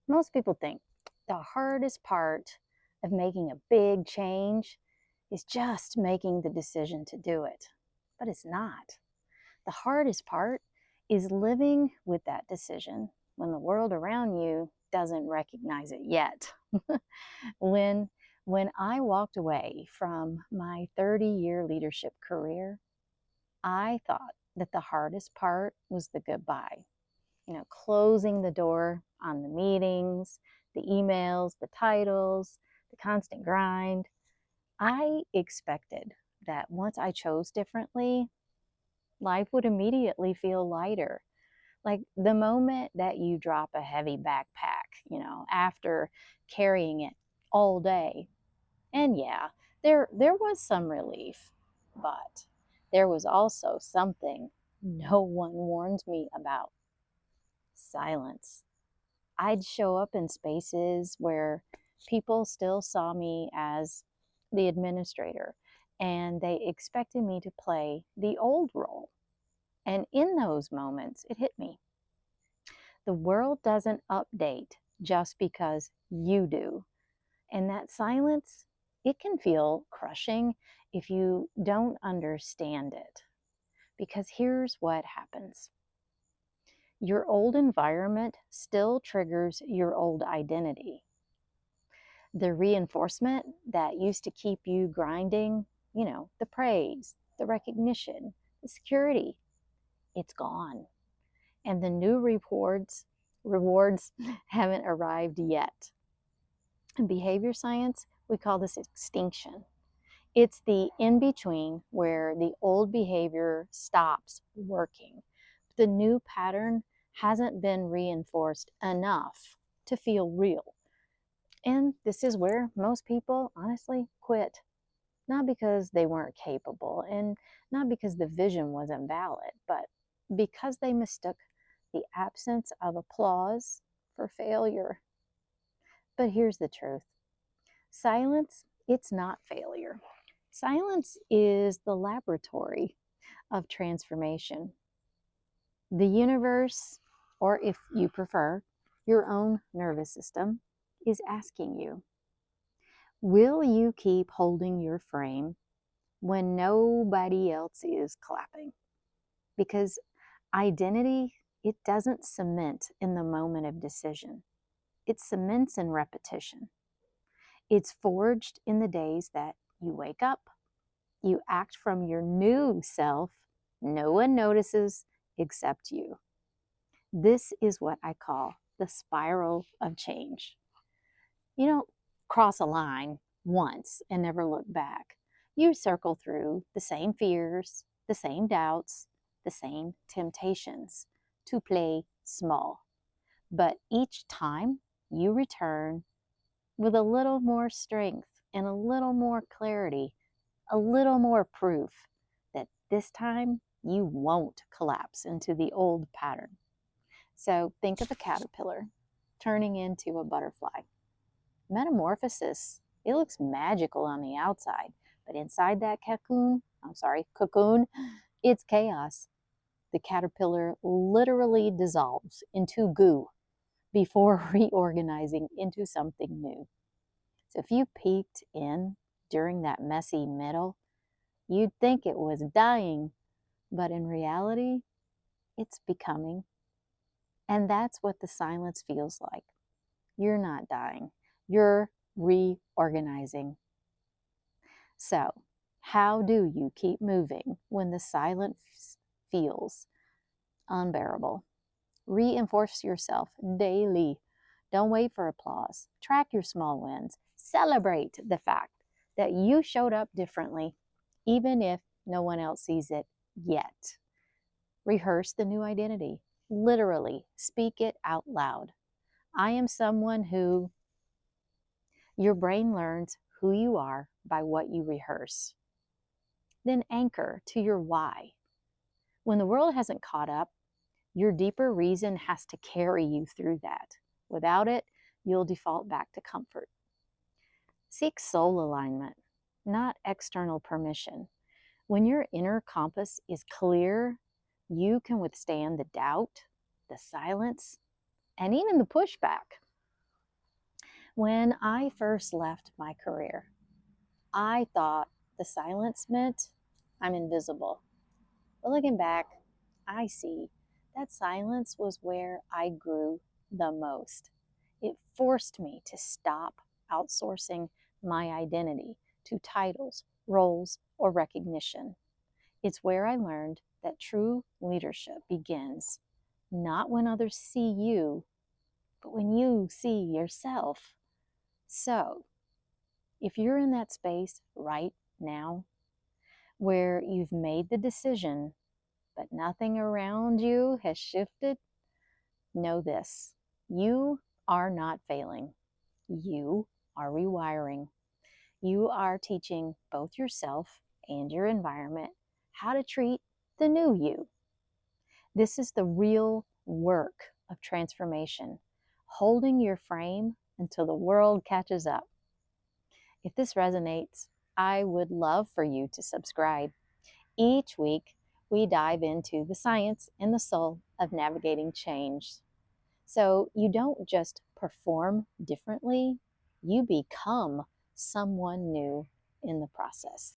Most people think the hardest part of making a big change is just making the decision to do it, but it's not. The hardest part is living with that decision when the world around you doesn't recognize it yet. when when I walked away from my 30-year leadership career, I thought that the hardest part was the goodbye. Closing the door on the meetings, the emails, the titles, the constant grind. I expected that once I chose differently, life would immediately feel lighter. Like the moment that you drop a heavy backpack, after carrying it all day. And yeah, there was some relief, but there was also something no one warned me about: silence. I'd show up in spaces where people still saw me as the administrator and they expected me to play the old role. And in those moments, it hit me. The world doesn't update just because you do. And that silence, it can feel crushing if you don't understand it. Because here's what happens: your old environment still triggers your old identity. The reinforcement that used to keep you grinding, the praise, the recognition, the security, it's gone. And the new rewards haven't arrived yet. In behavior science, we call this extinction. It's the in between where the old behavior stops working. The new pattern hasn't been reinforced enough to feel real. And this is where most people honestly quit. Not because they weren't capable and not because the vision wasn't valid, but because they mistook the absence of applause for failure. But here's the truth: silence, it's not failure. Silence is the laboratory of transformation. The universe, or if you prefer, your own nervous system, is asking you, will you keep holding your frame when nobody else is clapping? Because identity, it doesn't cement in the moment of decision. It cements in repetition. It's forged in the days that you wake up, you act from your new self, no one notices except you. This is what I call the spiral of change. You don't cross a line once and never look back. You circle through the same fears, the same doubts, the same temptations to play small. But each time you return with a little more strength and a little more clarity, a little more proof that this time you won't collapse into the old pattern. So think of a caterpillar turning into a butterfly. Metamorphosis, it looks magical on the outside, but inside that cocoon, it's chaos. The caterpillar literally dissolves into goo before reorganizing into something new. So if you peeked in during that messy middle, you'd think it was dying, but in reality, it's becoming. And that's what the silence feels like. You're not dying, you're reorganizing. So, how do you keep moving when the silence feels unbearable? Reinforce yourself daily. Don't wait for applause. Track your small wins. Celebrate the fact that you showed up differently, even if no one else sees it yet. Rehearse the new identity. Literally, speak it out loud. I am someone who. Your brain learns who you are by what you rehearse. Then anchor to your why. When the world hasn't caught up, your deeper reason has to carry you through that. Without it, you'll default back to comfort. Seek soul alignment, not external permission. When your inner compass is clear, you can withstand the doubt, the silence, and even the pushback. When I first left my career, I thought the silence meant I'm invisible. But looking back, I see that silence was where I grew the most. It forced me to stop outsourcing my identity to titles, roles, or recognition. It's where I learned that true leadership begins not when others see you, but when you see yourself. So, if you're in that space right now where you've made the decision, but nothing around you has shifted, know this: you are not failing. You are rewiring. You are teaching both yourself and your environment how to treat the new you. This is the real work of transformation, holding your frame until the world catches up. If this resonates, I would love for you to subscribe. Each week, we dive into the science and the soul of navigating change. So you don't just perform differently, you become someone new in the process.